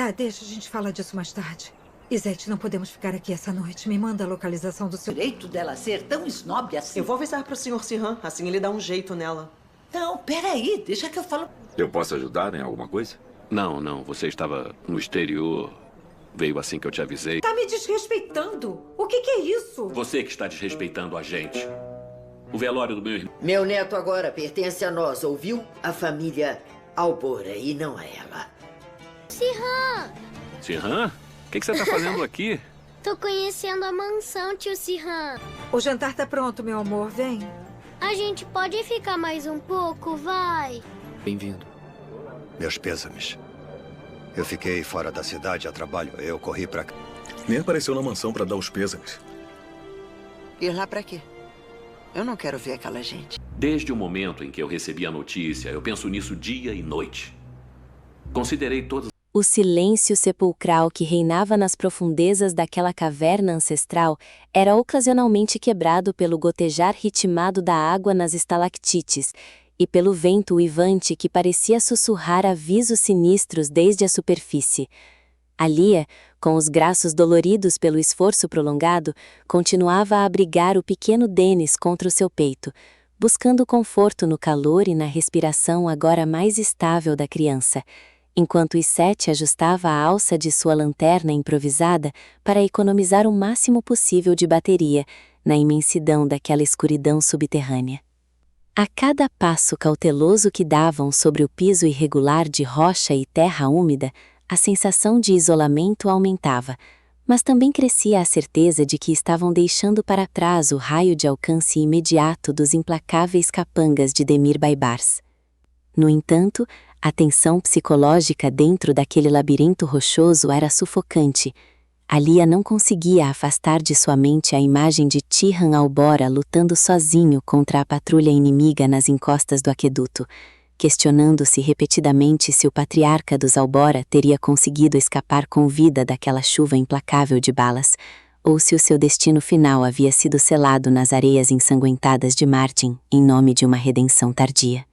Tá, deixa, a gente fala disso mais tarde. Izete, não podemos ficar aqui essa noite. Me manda a localização do seu... Direito dela ser tão snob assim. Eu vou avisar pro Sr. Sirhan, assim ele dá um jeito nela. Não, peraí, deixa que eu falo. Eu posso ajudar em alguma coisa? Não, você estava no exterior. Veio assim que eu te avisei. Tá me desrespeitando. O que é isso? Você que está desrespeitando a gente. O velório do meu irmão. Meu neto agora pertence a nós, ouviu? A família Albora e não a ela. Sirhan! Sirhan? O que você está fazendo aqui? Tô conhecendo a mansão, tio Sirhan. O jantar tá pronto, meu amor. Vem. A gente pode ficar mais um pouco, vai? Bem-vindo. Meus pêsames. Eu fiquei fora da cidade a trabalho. Eu corri pra cá. Nem apareceu na mansão pra dar os pêsames. Ir lá pra quê? Eu não quero ver aquela gente. Desde o momento em que eu recebi a notícia, eu penso nisso dia e noite. Considerei todas... O silêncio sepulcral que reinava nas profundezas daquela caverna ancestral era ocasionalmente quebrado pelo gotejar ritmado da água nas estalactites e pelo vento uivante que parecia sussurrar avisos sinistros desde a superfície. Alia, com os braços doloridos pelo esforço prolongado, continuava a abrigar o pequeno Denis contra o seu peito, buscando conforto no calor e na respiração agora mais estável da criança, enquanto Izete ajustava a alça de sua lanterna improvisada para economizar o máximo possível de bateria na imensidão daquela escuridão subterrânea. A cada passo cauteloso que davam sobre o piso irregular de rocha e terra úmida, a sensação de isolamento aumentava, mas também crescia a certeza de que estavam deixando para trás o raio de alcance imediato dos implacáveis capangas de Demir Baibars. No entanto, a tensão psicológica dentro daquele labirinto rochoso era sufocante. Alia não conseguia afastar de sua mente a imagem de Tihan Albora lutando sozinho contra a patrulha inimiga nas encostas do aqueduto, questionando-se repetidamente se o patriarca dos Albora teria conseguido escapar com vida daquela chuva implacável de balas, ou se o seu destino final havia sido selado nas areias ensanguentadas de Martin em nome de uma redenção tardia.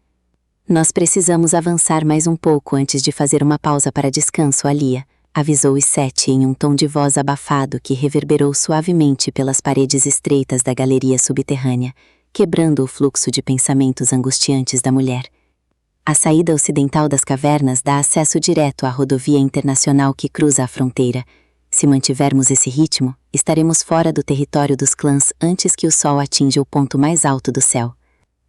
Nós precisamos avançar mais um pouco antes de fazer uma pausa para descanso, Alia, avisou Izete em um tom de voz abafado que reverberou suavemente pelas paredes estreitas da galeria subterrânea, quebrando o fluxo de pensamentos angustiantes da mulher. A saída ocidental das cavernas dá acesso direto à rodovia internacional que cruza a fronteira. Se mantivermos esse ritmo, estaremos fora do território dos clãs antes que o sol atinja o ponto mais alto do céu.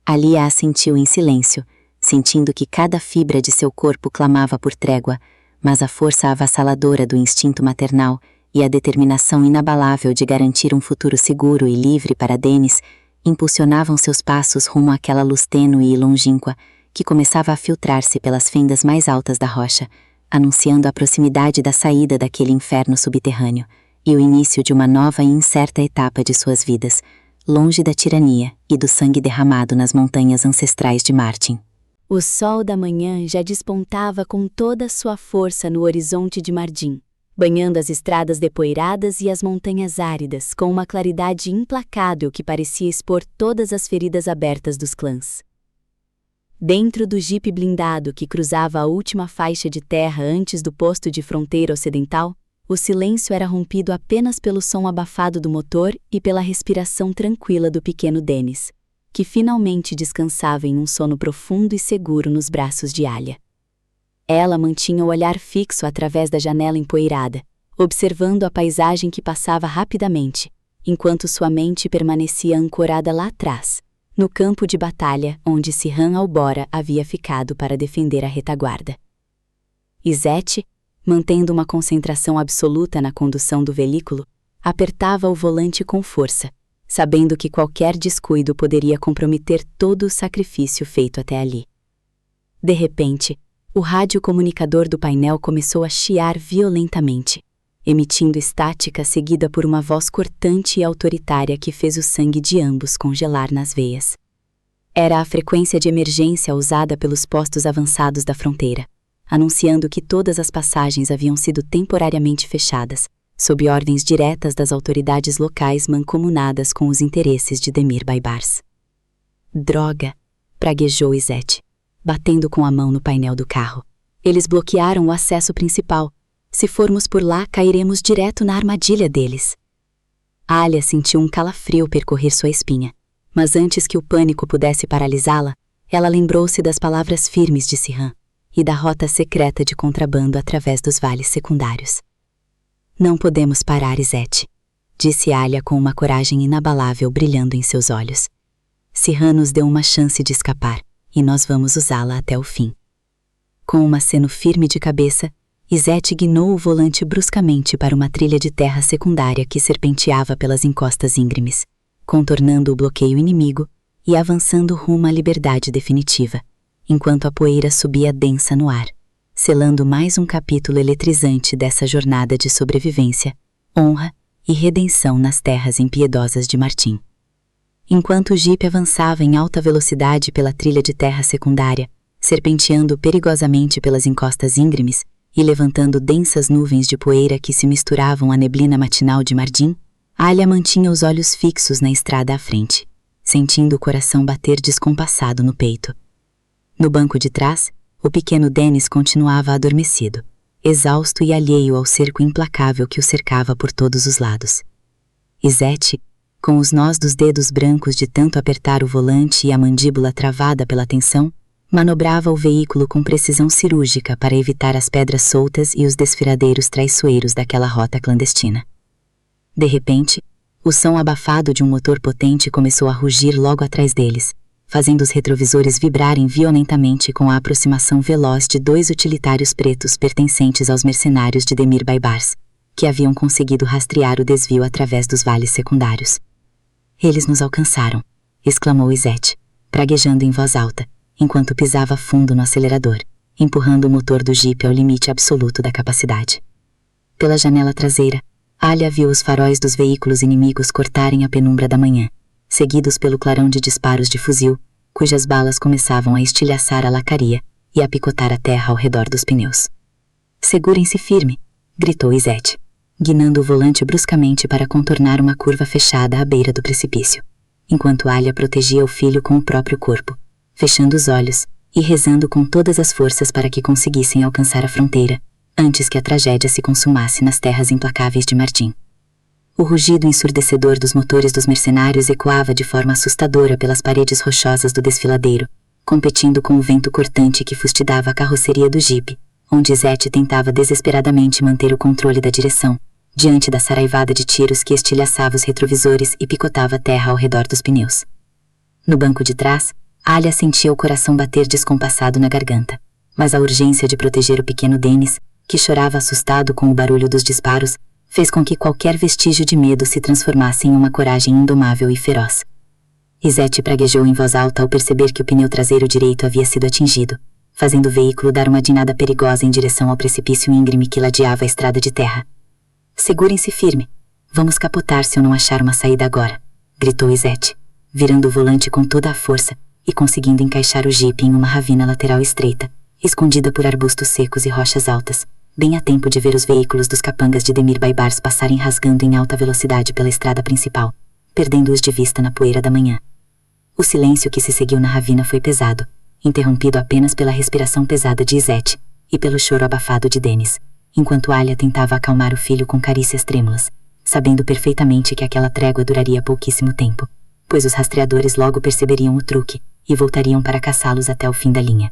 Alia assentiu em silêncio, sentindo que cada fibra de seu corpo clamava por trégua, mas a força avassaladora do instinto maternal e a determinação inabalável de garantir um futuro seguro e livre para Denis impulsionavam seus passos rumo àquela luz tênue e longínqua que começava a filtrar-se pelas fendas mais altas da rocha, anunciando a proximidade da saída daquele inferno subterrâneo e o início de uma nova e incerta etapa de suas vidas, longe da tirania e do sangue derramado nas montanhas ancestrais de Martin. O sol da manhã já despontava com toda sua força no horizonte de Mardim, banhando as estradas depoeiradas e as montanhas áridas com uma claridade implacável que parecia expor todas as feridas abertas dos clãs. Dentro do jipe blindado que cruzava a última faixa de terra antes do posto de fronteira ocidental, o silêncio era rompido apenas pelo som abafado do motor e pela respiração tranquila do pequeno Denis, que finalmente descansava em um sono profundo e seguro nos braços de Alia. Ela mantinha o olhar fixo através da janela empoeirada, observando a paisagem que passava rapidamente, enquanto sua mente permanecia ancorada lá atrás, no campo de batalha onde Sirhan Albora havia ficado para defender a retaguarda. Izete, mantendo uma concentração absoluta na condução do veículo, apertava o volante com força, sabendo que qualquer descuido poderia comprometer todo o sacrifício feito até ali. De repente, o rádio comunicador do painel começou a chiar violentamente, emitindo estática seguida por uma voz cortante e autoritária que fez o sangue de ambos congelar nas veias. Era a frequência de emergência usada pelos postos avançados da fronteira, anunciando que todas as passagens haviam sido temporariamente fechadas, sob ordens diretas das autoridades locais mancomunadas com os interesses de Demir Baibars. Droga! Praguejou Izete, batendo com a mão no painel do carro. Eles bloquearam o acesso principal. Se formos por lá, cairemos direto na armadilha deles. Alia sentiu um calafrio percorrer sua espinha, mas antes que o pânico pudesse paralisá-la, ela lembrou-se das palavras firmes de Sirhan e da rota secreta de contrabando através dos vales secundários. Não podemos parar, Izete, disse Alia com uma coragem inabalável brilhando em seus olhos. Sirhan nos deu uma chance de escapar, e nós vamos usá-la até o fim. Com um aceno firme de cabeça, Izete guinou o volante bruscamente para uma trilha de terra secundária que serpenteava pelas encostas íngremes, contornando o bloqueio inimigo e avançando rumo à liberdade definitiva, enquanto a poeira subia densa no ar, selando mais um capítulo eletrizante dessa jornada de sobrevivência, honra e redenção nas terras impiedosas de Martim. Enquanto o jipe avançava em alta velocidade pela trilha de terra secundária, serpenteando perigosamente pelas encostas íngremes e levantando densas nuvens de poeira que se misturavam à neblina matinal de Mardim, Alia mantinha os olhos fixos na estrada à frente, sentindo o coração bater descompassado no peito. No banco de trás, o pequeno Dennis continuava adormecido, exausto e alheio ao cerco implacável que o cercava por todos os lados. Izete, com os nós dos dedos brancos de tanto apertar o volante e a mandíbula travada pela tensão, manobrava o veículo com precisão cirúrgica para evitar as pedras soltas e os desfiladeiros traiçoeiros daquela rota clandestina. De repente, o som abafado de um motor potente começou a rugir logo atrás deles, fazendo os retrovisores vibrarem violentamente com a aproximação veloz de 2 utilitários pretos pertencentes aos mercenários de Demir Baibars, que haviam conseguido rastrear o desvio através dos vales secundários. Eles nos alcançaram, exclamou Izete, praguejando em voz alta, enquanto pisava fundo no acelerador, empurrando o motor do jipe ao limite absoluto da capacidade. Pela janela traseira, Alia viu os faróis dos veículos inimigos cortarem a penumbra da manhã, seguidos pelo clarão de disparos de fuzil, cujas balas começavam a estilhaçar a lacaria e a picotar a terra ao redor dos pneus. Segurem-se firme, gritou Izete, guinando o volante bruscamente para contornar uma curva fechada à beira do precipício, enquanto Alia protegia o filho com o próprio corpo, fechando os olhos e rezando com todas as forças para que conseguissem alcançar a fronteira, antes que a tragédia se consumasse nas terras implacáveis de Martim. O rugido ensurdecedor dos motores dos mercenários ecoava de forma assustadora pelas paredes rochosas do desfiladeiro, competindo com o vento cortante que fustidava a carroceria do jipe, onde Izete tentava desesperadamente manter o controle da direção, diante da saraivada de tiros que estilhaçava os retrovisores e picotava a terra ao redor dos pneus. No banco de trás, Alia sentia o coração bater descompassado na garganta, mas a urgência de proteger o pequeno Dennis, que chorava assustado com o barulho dos disparos, fez com que qualquer vestígio de medo se transformasse em uma coragem indomável e feroz. Izete praguejou em voz alta ao perceber que o pneu traseiro direito havia sido atingido, fazendo o veículo dar uma guinada perigosa em direção ao precipício íngreme que ladeava a estrada de terra. Segurem-se firme. Vamos capotar se eu não achar uma saída agora, gritou Izete, virando o volante com toda a força e conseguindo encaixar o jipe em uma ravina lateral estreita, escondida por arbustos secos e rochas altas, bem a tempo de ver os veículos dos capangas de Demir Baibars passarem rasgando em alta velocidade pela estrada principal, perdendo-os de vista na poeira da manhã. O silêncio que se seguiu na ravina foi pesado, interrompido apenas pela respiração pesada de Izete e pelo choro abafado de Dennis, enquanto Alia tentava acalmar o filho com carícias trêmulas, sabendo perfeitamente que aquela trégua duraria pouquíssimo tempo, pois os rastreadores logo perceberiam o truque e voltariam para caçá-los até o fim da linha.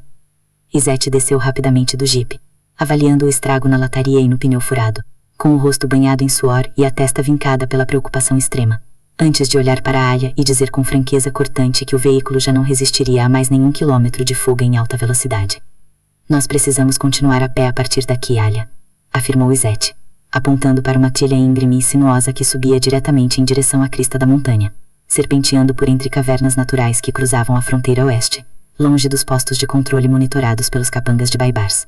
Izete desceu rapidamente do jipe, avaliando o estrago na lataria e no pneu furado, com o rosto banhado em suor e a testa vincada pela preocupação extrema, antes de olhar para Alia e dizer com franqueza cortante que o veículo já não resistiria a mais nenhum quilômetro de fuga em alta velocidade. Nós precisamos continuar a pé a partir daqui, Alia, afirmou Izete, apontando para uma trilha íngreme e sinuosa que subia diretamente em direção à crista da montanha, serpenteando por entre cavernas naturais que cruzavam a fronteira oeste, longe dos postos de controle monitorados pelos capangas de Baibars.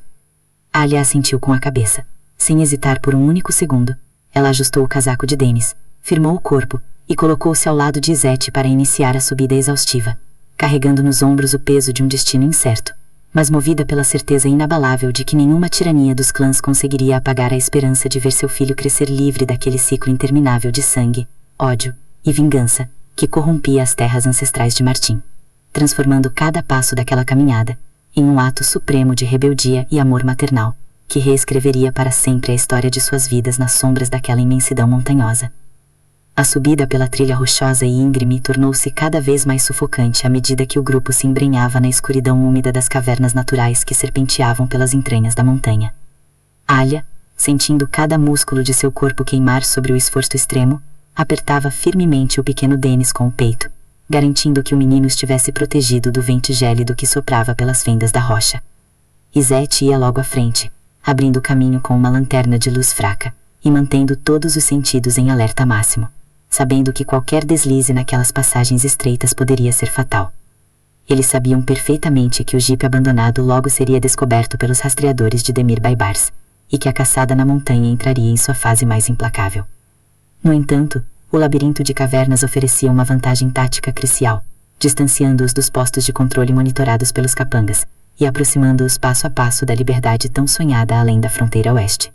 Alia assentiu com a cabeça. Sem hesitar por um único segundo, ela ajustou o casaco de Dennis, firmou o corpo e colocou-se ao lado de Izete para iniciar a subida exaustiva, carregando nos ombros o peso de um destino incerto, mas movida pela certeza inabalável de que nenhuma tirania dos clãs conseguiria apagar a esperança de ver seu filho crescer livre daquele ciclo interminável de sangue, ódio e vingança que corrompia as terras ancestrais de Martim, transformando cada passo daquela caminhada em um ato supremo de rebeldia e amor maternal, que reescreveria para sempre a história de suas vidas nas sombras daquela imensidão montanhosa. A subida pela trilha rochosa e íngreme tornou-se cada vez mais sufocante à medida que o grupo se embrenhava na escuridão úmida das cavernas naturais que serpenteavam pelas entranhas da montanha. Alia, sentindo cada músculo de seu corpo queimar sobre o esforço extremo, apertava firmemente o pequeno Dennis com o peito, garantindo que o menino estivesse protegido do vento gélido que soprava pelas fendas da rocha. Izete ia logo à frente, abrindo o caminho com uma lanterna de luz fraca, e mantendo todos os sentidos em alerta máximo, sabendo que qualquer deslize naquelas passagens estreitas poderia ser fatal. Eles sabiam perfeitamente que o jipe abandonado logo seria descoberto pelos rastreadores de Demir Baibars, e que a caçada na montanha entraria em sua fase mais implacável. No entanto, o labirinto de cavernas oferecia uma vantagem tática crucial, distanciando-os dos postos de controle monitorados pelos capangas, e aproximando-os passo a passo da liberdade tão sonhada além da fronteira oeste.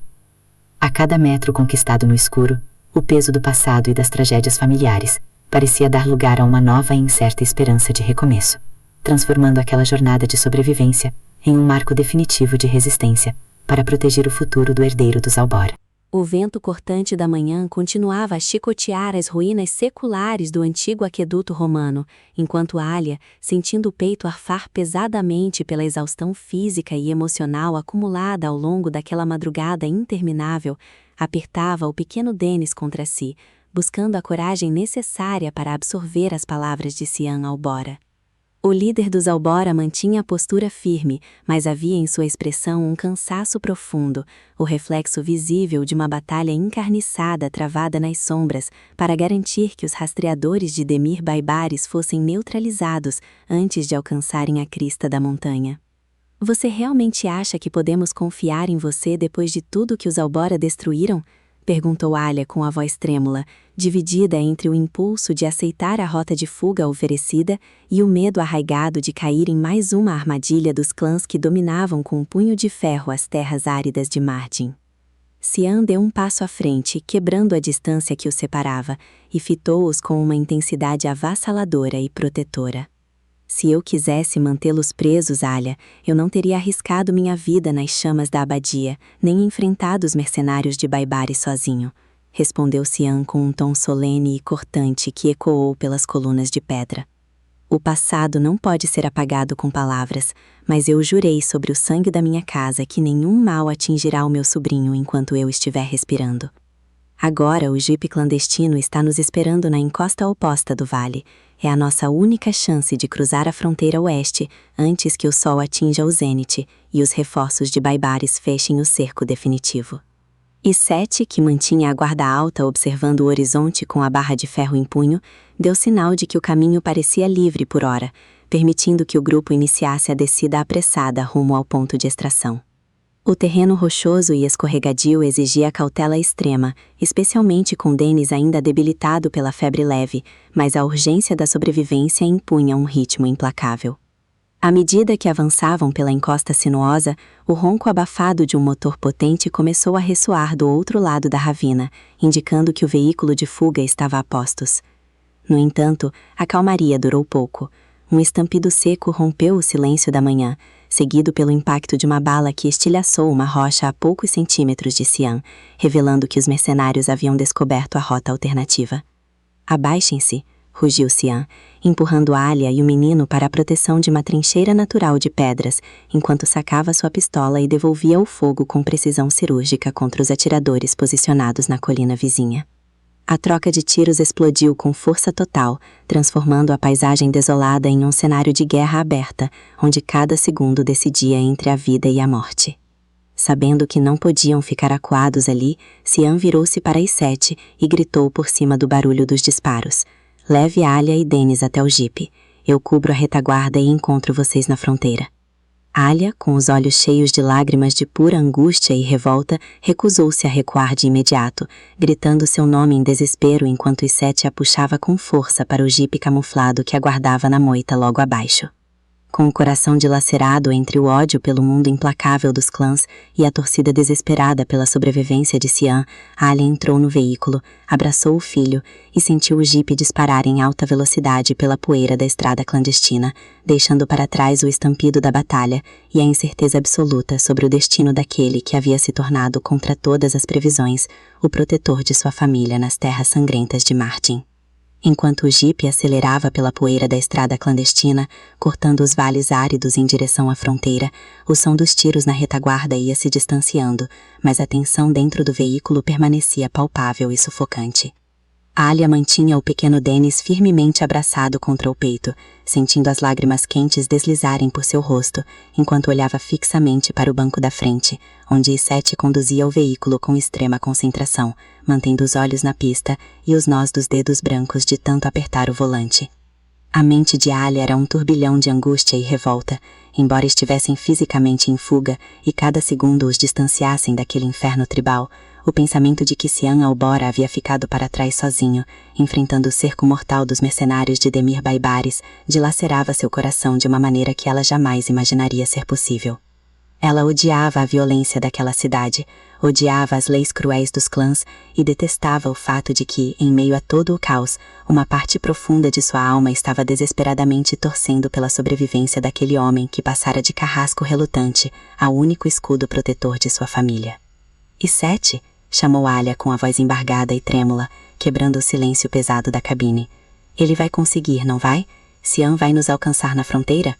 A cada metro conquistado no escuro, o peso do passado e das tragédias familiares parecia dar lugar a uma nova e incerta esperança de recomeço, transformando aquela jornada de sobrevivência em um marco definitivo de resistência para proteger o futuro do herdeiro dos Albora. O vento cortante da manhã continuava a chicotear as ruínas seculares do antigo aqueduto romano, enquanto Alia, sentindo o peito arfar pesadamente pela exaustão física e emocional acumulada ao longo daquela madrugada interminável, apertava o pequeno Dennis contra si, buscando a coragem necessária para absorver as palavras de Sian Albora. O líder dos Albora mantinha a postura firme, mas havia em sua expressão um cansaço profundo, o reflexo visível de uma batalha encarniçada travada nas sombras para garantir que os rastreadores de Demir Baibars fossem neutralizados antes de alcançarem a crista da montanha. Você realmente acha que podemos confiar em você depois de tudo que os Albora destruíram? Perguntou Alia com a voz trêmula, dividida entre o impulso de aceitar a rota de fuga oferecida e o medo arraigado de cair em mais uma armadilha dos clãs que dominavam com um punho de ferro as terras áridas de Mardin. Sian deu um passo à frente, quebrando a distância que os separava, e fitou-os com uma intensidade avassaladora e protetora. Se eu quisesse mantê-los presos, Alia, eu não teria arriscado minha vida nas chamas da abadia, nem enfrentado os mercenários de Baibars sozinho, respondeu Sian com um tom solene e cortante que ecoou pelas colunas de pedra. O passado não pode ser apagado com palavras, mas eu jurei sobre o sangue da minha casa que nenhum mal atingirá o meu sobrinho enquanto eu estiver respirando. Agora o jipe clandestino está nos esperando na encosta oposta do vale. É a nossa única chance de cruzar a fronteira oeste antes que o sol atinja o zênite e os reforços de Baibars fechem o cerco definitivo. E Sete, que mantinha a guarda alta observando o horizonte com a barra de ferro em punho, deu sinal de que o caminho parecia livre por hora, permitindo que o grupo iniciasse a descida apressada rumo ao ponto de extração. O terreno rochoso e escorregadio exigia cautela extrema, especialmente com Dennis ainda debilitado pela febre leve, mas a urgência da sobrevivência impunha um ritmo implacável. À medida que avançavam pela encosta sinuosa, o ronco abafado de um motor potente começou a ressoar do outro lado da ravina, indicando que o veículo de fuga estava a postos. No entanto, a calmaria durou pouco. Um estampido seco rompeu o silêncio da manhã, seguido pelo impacto de uma bala que estilhaçou uma rocha a poucos centímetros de Sian, revelando que os mercenários haviam descoberto a rota alternativa. Abaixem-se, rugiu Sian, empurrando Alia e o menino para a proteção de uma trincheira natural de pedras, enquanto sacava sua pistola e devolvia o fogo com precisão cirúrgica contra os atiradores posicionados na colina vizinha. A troca de tiros explodiu com força total, transformando a paisagem desolada em um cenário de guerra aberta, onde cada segundo decidia entre a vida e a morte. Sabendo que não podiam ficar acuados ali, Sian virou-se para as Sete e gritou por cima do barulho dos disparos: "Leve Alia e Dennis até o jipe. Eu cubro a retaguarda e encontro vocês na fronteira." Alia, com os olhos cheios de lágrimas de pura angústia e revolta, recusou-se a recuar de imediato, gritando seu nome em desespero enquanto Sete a puxava com força para o jipe camuflado que aguardava na moita logo abaixo. Com o coração dilacerado entre o ódio pelo mundo implacável dos clãs e a torcida desesperada pela sobrevivência de Cian, Alia entrou no veículo, abraçou o filho e sentiu o jipe disparar em alta velocidade pela poeira da estrada clandestina, deixando para trás o estampido da batalha e a incerteza absoluta sobre o destino daquele que havia se tornado, contra todas as previsões, o protetor de sua família nas terras sangrentas de Martin. Enquanto o jipe acelerava pela poeira da estrada clandestina, cortando os vales áridos em direção à fronteira, o som dos tiros na retaguarda ia se distanciando, mas a tensão dentro do veículo permanecia palpável e sufocante. Alia mantinha o pequeno Dennis firmemente abraçado contra o peito, sentindo as lágrimas quentes deslizarem por seu rosto, enquanto olhava fixamente para o banco da frente, onde Isete conduzia o veículo com extrema concentração, mantendo os olhos na pista e os nós dos dedos brancos de tanto apertar o volante. A mente de Alia era um turbilhão de angústia e revolta, embora estivessem fisicamente em fuga e cada segundo os distanciassem daquele inferno tribal. O pensamento de que Cian Albora havia ficado para trás sozinho, enfrentando o cerco mortal dos mercenários de Demir Baibares, dilacerava seu coração de uma maneira que ela jamais imaginaria ser possível. Ela odiava a violência daquela cidade, odiava as leis cruéis dos clãs e detestava o fato de que, em meio a todo o caos, uma parte profunda de sua alma estava desesperadamente torcendo pela sobrevivência daquele homem que passara de carrasco relutante ao único escudo protetor de sua família. Isete? Chamou Alia com a voz embargada e trêmula, quebrando o silêncio pesado da cabine. Ele vai conseguir, não vai? Cian vai nos alcançar na fronteira?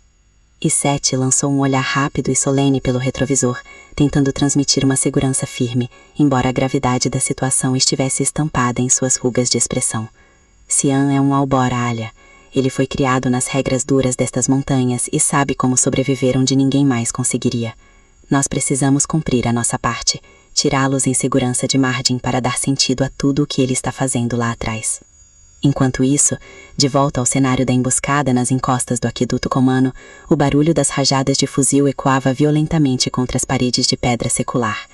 Isete lançou um olhar rápido e solene pelo retrovisor, tentando transmitir uma segurança firme, embora a gravidade da situação estivesse estampada em suas rugas de expressão. Cian é um Albora, Alia. Ele foi criado nas regras duras destas montanhas e sabe como sobreviver onde ninguém mais conseguiria. Nós precisamos cumprir a nossa parte, tirá-los em segurança de Margin para dar sentido a tudo o que ele está fazendo lá atrás. Enquanto isso, de volta ao cenário da emboscada nas encostas do aqueduto Comano, o barulho das rajadas de fuzil ecoava violentamente contra as paredes de pedra secular.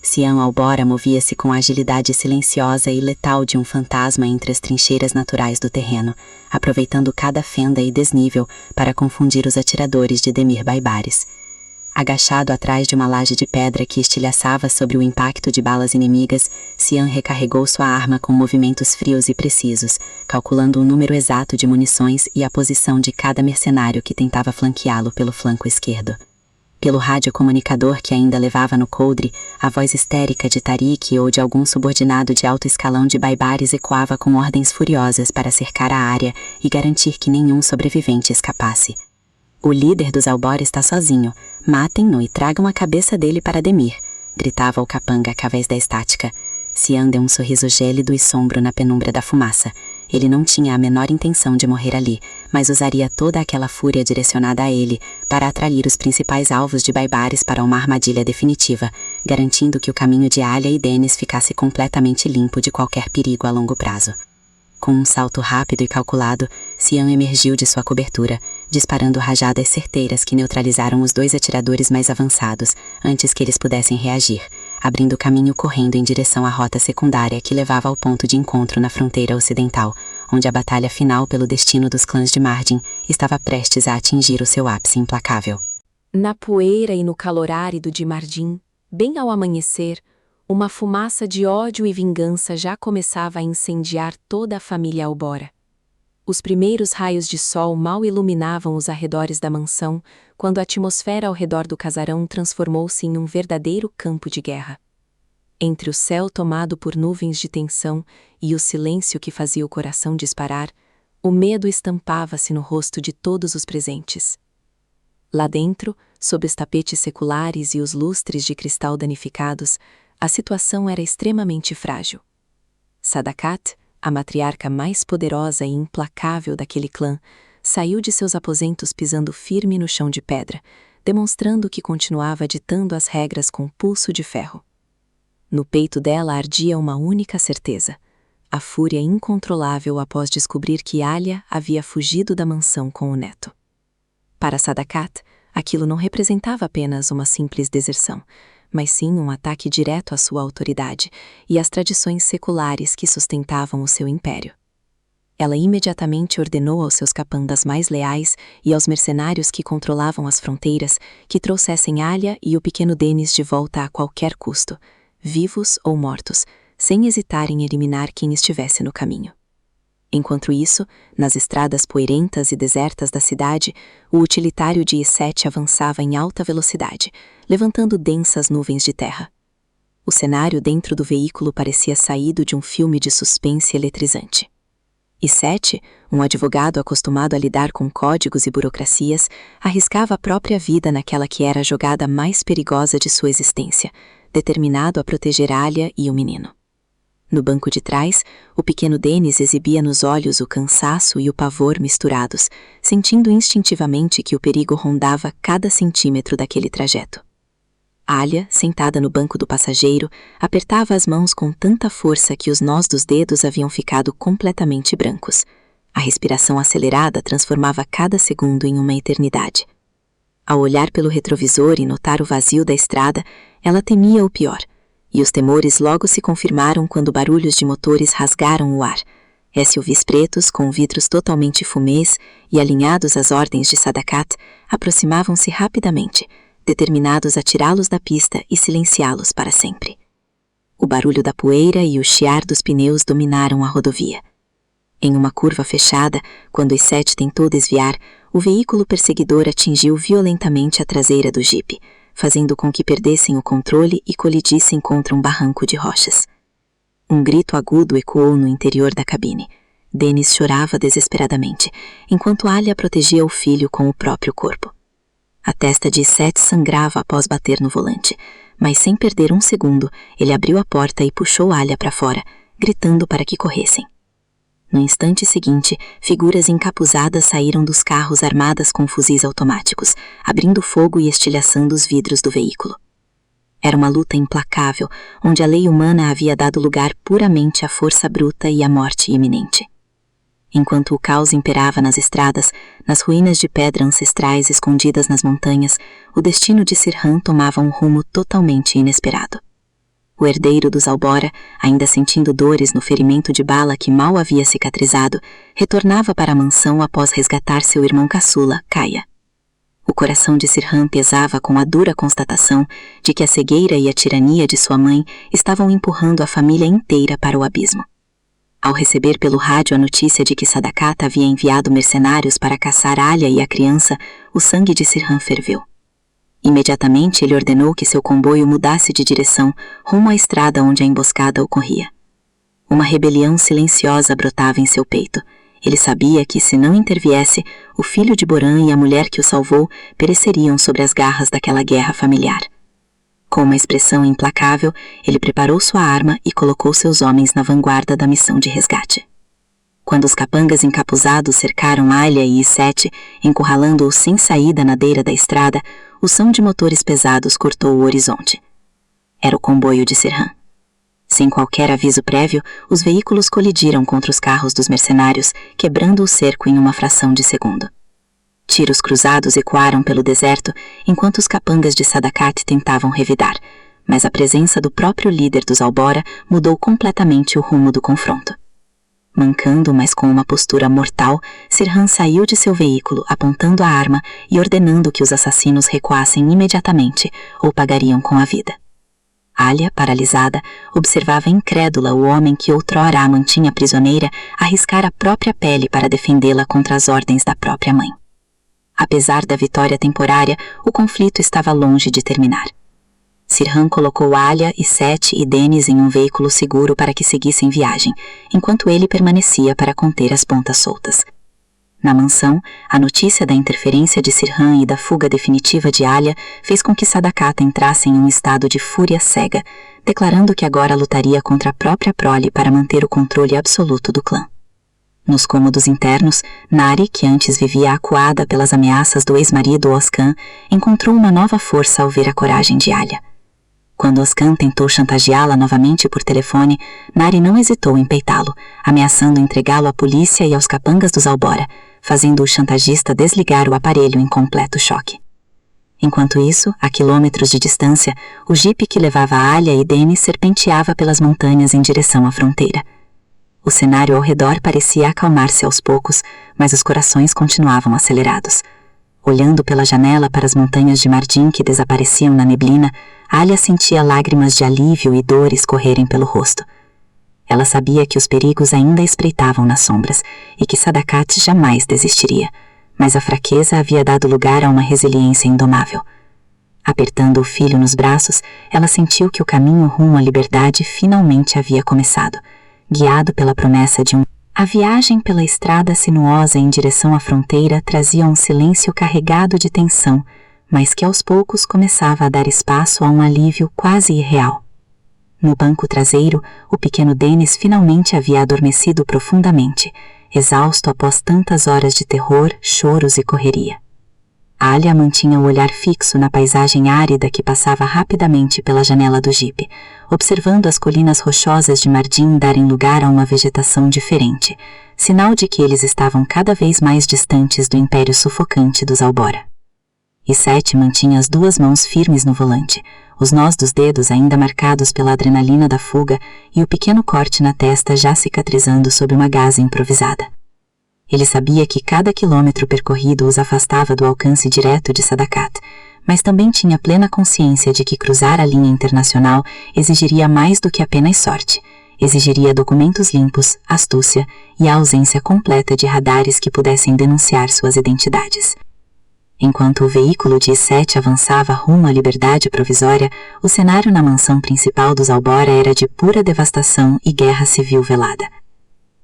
Cian Albora movia-se com a agilidade silenciosa e letal de um fantasma entre as trincheiras naturais do terreno, aproveitando cada fenda e desnível para confundir os atiradores de Demir Baibares. Agachado atrás de uma laje de pedra que estilhaçava sobre o impacto de balas inimigas, Cian recarregou sua arma com movimentos frios e precisos, calculando o número exato de munições e a posição de cada mercenário que tentava flanqueá-lo pelo flanco esquerdo. Pelo radiocomunicador que ainda levava no coldre, a voz histérica de Tariq ou de algum subordinado de alto escalão de Baibares ecoava com ordens furiosas para cercar a área e garantir que nenhum sobrevivente escapasse. O líder dos Albora está sozinho. Matem-no e tragam a cabeça dele para Demir, gritava o capanga através da estática. Cian deu um sorriso gélido e sombrio na penumbra da fumaça. Ele não tinha a menor intenção de morrer ali, mas usaria toda aquela fúria direcionada a ele para atrair os principais alvos de Baibares para uma armadilha definitiva, garantindo que o caminho de Alia e Dennis ficasse completamente limpo de qualquer perigo a longo prazo. Com um salto rápido e calculado, Cian emergiu de sua cobertura, disparando rajadas certeiras que neutralizaram os dois atiradores mais avançados antes que eles pudessem reagir, abrindo caminho correndo em direção à rota secundária que levava ao ponto de encontro na fronteira ocidental, onde a batalha final pelo destino dos clãs de Margin estava prestes a atingir o seu ápice implacável. Na poeira e no calor árido de Margin, bem ao amanhecer, uma fumaça de ódio e vingança já começava a incendiar toda a família Albora. Os primeiros raios de sol mal iluminavam os arredores da mansão, quando a atmosfera ao redor do casarão transformou-se em um verdadeiro campo de guerra. Entre o céu tomado por nuvens de tensão e o silêncio que fazia o coração disparar, o medo estampava-se no rosto de todos os presentes. Lá dentro, sob os tapetes seculares e os lustres de cristal danificados, a situação era extremamente frágil. Sadakat, a matriarca mais poderosa e implacável daquele clã, saiu de seus aposentos pisando firme no chão de pedra, demonstrando que continuava ditando as regras com pulso de ferro. No peito dela ardia uma única certeza: a fúria incontrolável após descobrir que Alia havia fugido da mansão com o neto. Para Sadakat, aquilo não representava apenas uma simples deserção, mas sim um ataque direto à sua autoridade e às tradições seculares que sustentavam o seu império. Ela imediatamente ordenou aos seus capangas mais leais e aos mercenários que controlavam as fronteiras que trouxessem Alia e o pequeno Dennis de volta a qualquer custo, vivos ou mortos, sem hesitar em eliminar quem estivesse no caminho. Enquanto isso, nas estradas poeirentas e desertas da cidade, o utilitário de I-7 avançava em alta velocidade, levantando densas nuvens de terra. O cenário dentro do veículo parecia saído de um filme de suspense eletrizante. I-7, um advogado acostumado a lidar com códigos e burocracias, arriscava a própria vida naquela que era a jogada mais perigosa de sua existência, determinado a proteger Alia e o menino. No banco de trás, o pequeno Dennis exibia nos olhos o cansaço e o pavor misturados, sentindo instintivamente que o perigo rondava cada centímetro daquele trajeto. Alia, sentada no banco do passageiro, apertava as mãos com tanta força que os nós dos dedos haviam ficado completamente brancos. A respiração acelerada transformava cada segundo em uma eternidade. Ao olhar pelo retrovisor e notar o vazio da estrada, ela temia o pior. E os temores logo se confirmaram quando barulhos de motores rasgaram o ar. SUVs pretos, com vidros totalmente fumês e alinhados às ordens de Sadakat, aproximavam-se rapidamente, determinados a tirá-los da pista e silenciá-los para sempre. O barulho da poeira e o chiar dos pneus dominaram a rodovia. Em uma curva fechada, quando I-7 tentou desviar, o veículo perseguidor atingiu violentamente a traseira do jipe, fazendo com que perdessem o controle e colidissem contra um barranco de rochas. Um grito agudo ecoou no interior da cabine. Dennis chorava desesperadamente, enquanto Alia protegia o filho com o próprio corpo. A testa de I-7 sangrava após bater no volante, mas sem perder um segundo, ele abriu a porta e puxou Alia para fora, gritando para que corressem. No instante seguinte, figuras encapuzadas saíram dos carros armadas com fuzis automáticos, abrindo fogo e estilhaçando os vidros do veículo. Era uma luta implacável, onde a lei humana havia dado lugar puramente à força bruta e à morte iminente. Enquanto o caos imperava nas estradas, nas ruínas de pedra ancestrais escondidas nas montanhas, o destino de Sirhan tomava um rumo totalmente inesperado. O herdeiro dos Albora, ainda sentindo dores no ferimento de bala que mal havia cicatrizado, retornava para a mansão após resgatar seu irmão caçula, Kaya. O coração de Sirhan pesava com a dura constatação de que a cegueira e a tirania de sua mãe estavam empurrando a família inteira para o abismo. Ao receber pelo rádio a notícia de que Sadakat havia enviado mercenários para caçar Alia e a criança, o sangue de Sirhan ferveu. Imediatamente ele ordenou que seu comboio mudasse de direção rumo à estrada onde a emboscada ocorria. Uma rebelião silenciosa brotava em seu peito. Ele sabia que, se não interviesse, o filho de Boran e a mulher que o salvou pereceriam sobre as garras daquela guerra familiar. Com uma expressão implacável, ele preparou sua arma e colocou seus homens na vanguarda da missão de resgate. Quando os capangas encapuzados cercaram Alia e I-7, encurralando-o sem saída na beira da estrada, o som de motores pesados cortou o horizonte. Era o comboio de Sirhan. Sem qualquer aviso prévio, os veículos colidiram contra os carros dos mercenários, quebrando o cerco em uma fração de segundo. Tiros cruzados ecoaram pelo deserto, enquanto os capangas de Sadakat tentavam revidar, mas a presença do próprio líder dos Albora mudou completamente o rumo do confronto. Mancando, mas com uma postura mortal, Sirhan saiu de seu veículo, apontando a arma e ordenando que os assassinos recuassem imediatamente ou pagariam com a vida. Alia, paralisada, observava incrédula o homem que outrora a mantinha prisioneira arriscar a própria pele para defendê-la contra as ordens da própria mãe. Apesar da vitória temporária, o conflito estava longe de terminar. Sirhan colocou Alia, I-7 e Dennis em um veículo seguro para que seguissem viagem, enquanto ele permanecia para conter as pontas soltas. Na mansão, a notícia da interferência de Sirhan e da fuga definitiva de Alia fez com que Sadakat entrasse em um estado de fúria cega, declarando que agora lutaria contra a própria prole para manter o controle absoluto do clã. Nos cômodos internos, Nari, que antes vivia acuada pelas ameaças do ex-marido Oskan, encontrou uma nova força ao ver a coragem de Alia. Quando Oskan tentou chantageá-la novamente por telefone, Nari não hesitou em peitá-lo, ameaçando entregá-lo à polícia e aos capangas dos Albora, fazendo o chantagista desligar o aparelho em completo choque. Enquanto isso, a quilômetros de distância, o jipe que levava Alia e Dennis serpenteava pelas montanhas em direção à fronteira. O cenário ao redor parecia acalmar-se aos poucos, mas os corações continuavam acelerados. Olhando pela janela para as montanhas de Mardin que desapareciam na neblina, Alia sentia lágrimas de alívio e dor escorrerem pelo rosto. Ela sabia que os perigos ainda espreitavam nas sombras e que Sadakat jamais desistiria, mas a fraqueza havia dado lugar a uma resiliência indomável. Apertando o filho nos braços, ela sentiu que o caminho rumo à liberdade finalmente havia começado, guiado pela promessa de um... A viagem pela estrada sinuosa em direção à fronteira trazia um silêncio carregado de tensão, mas que aos poucos começava a dar espaço a um alívio quase irreal. No banco traseiro, o pequeno Dennis finalmente havia adormecido profundamente, exausto após tantas horas de terror, choros e correria. Alia mantinha o olhar fixo na paisagem árida que passava rapidamente pela janela do jipe, observando as colinas rochosas de Mardin darem lugar a uma vegetação diferente, sinal de que eles estavam cada vez mais distantes do império sufocante dos Albora. E Seth mantinha as duas mãos firmes no volante, os nós dos dedos ainda marcados pela adrenalina da fuga e o pequeno corte na testa já cicatrizando sob uma gaze improvisada. Ele sabia que cada quilômetro percorrido os afastava do alcance direto de Sadakat, mas também tinha plena consciência de que cruzar a linha internacional exigiria mais do que apenas sorte. Exigiria documentos limpos, astúcia e a ausência completa de radares que pudessem denunciar suas identidades. Enquanto o veículo de Seth avançava rumo à liberdade provisória, o cenário na mansão principal dos Albora era de pura devastação e guerra civil velada.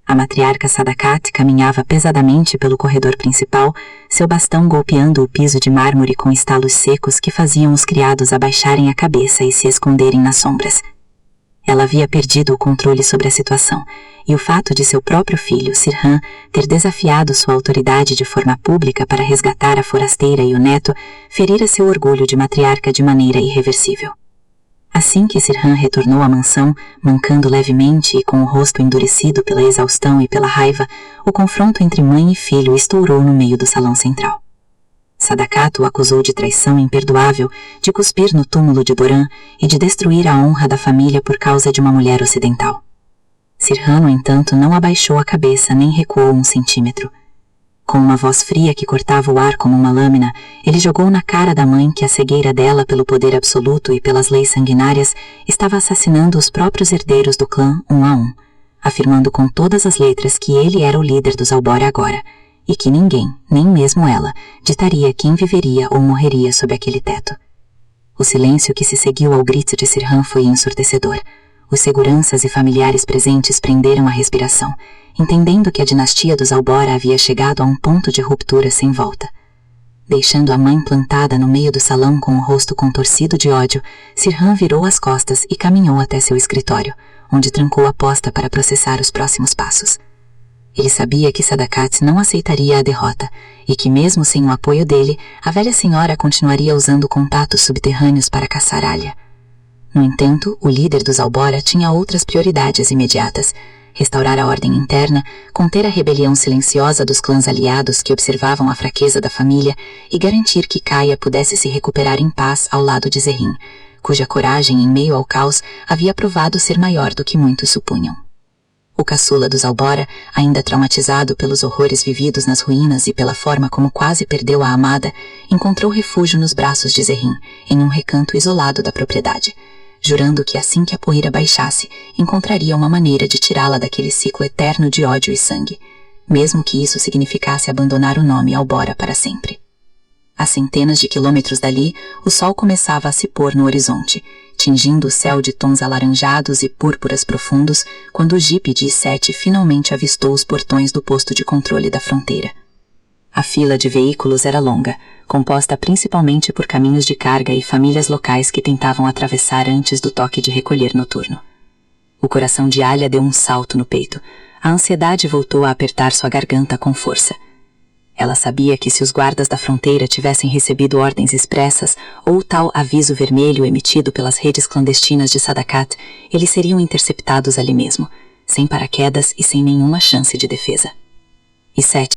A matriarca Sadakat caminhava pesadamente pelo corredor principal, seu bastão golpeando o piso de mármore com estalos secos que faziam os criados abaixarem a cabeça e se esconderem nas sombras. Ela havia perdido o controle sobre a situação, e o fato de seu próprio filho, Sirhan, ter desafiado sua autoridade de forma pública para resgatar a forasteira e o neto, ferira seu orgulho de matriarca de maneira irreversível. Assim que Sirhan retornou à mansão, mancando levemente e com o rosto endurecido pela exaustão e pela raiva, o confronto entre mãe e filho estourou no meio do salão central. Sadakat o acusou de traição imperdoável, de cuspir no túmulo de Boran e de destruir a honra da família por causa de uma mulher ocidental. Sirhan, no entanto, não abaixou a cabeça nem recuou um centímetro. Com uma voz fria que cortava o ar como uma lâmina, ele jogou na cara da mãe que a cegueira dela pelo poder absoluto e pelas leis sanguinárias estava assassinando os próprios herdeiros do clã um a um, afirmando com todas as letras que ele era o líder dos Albora agora, e que ninguém, nem mesmo ela, ditaria quem viveria ou morreria sob aquele teto. O silêncio que se seguiu ao grito de Sirhan foi ensurdecedor. Os seguranças e familiares presentes prenderam a respiração, entendendo que a dinastia dos Albora havia chegado a um ponto de ruptura sem volta. Deixando a mãe plantada no meio do salão com o rosto contorcido de ódio, Sirhan virou as costas e caminhou até seu escritório, onde trancou a porta para processar os próximos passos. Ele sabia que Sadakat não aceitaria a derrota, e que mesmo sem o apoio dele, a velha senhora continuaria usando contatos subterrâneos para caçar Alia. No entanto, o líder dos Albora tinha outras prioridades imediatas: restaurar a ordem interna, conter a rebelião silenciosa dos clãs aliados que observavam a fraqueza da família e garantir que Kaya pudesse se recuperar em paz ao lado de Zerrin, cuja coragem em meio ao caos havia provado ser maior do que muitos supunham. O caçula dos Albora, ainda traumatizado pelos horrores vividos nas ruínas e pela forma como quase perdeu a amada, encontrou refúgio nos braços de Zerrin, em um recanto isolado da propriedade, jurando que assim que a poeira baixasse, encontraria uma maneira de tirá-la daquele ciclo eterno de ódio e sangue, mesmo que isso significasse abandonar o nome Albora para sempre. A centenas de quilômetros dali, o sol começava a se pôr no horizonte, tingindo o céu de tons alaranjados e púrpuras profundos, quando o jipe de Seth finalmente avistou os portões do posto de controle da fronteira. A fila de veículos era longa, composta principalmente por caminhos de carga e famílias locais que tentavam atravessar antes do toque de recolher noturno. O coração de Alia deu um salto no peito. A ansiedade voltou a apertar sua garganta com força. Ela sabia que se os guardas da fronteira tivessem recebido ordens expressas ou o tal aviso vermelho emitido pelas redes clandestinas de Sadakat, eles seriam interceptados ali mesmo, sem paraquedas e sem nenhuma chance de defesa. E Seth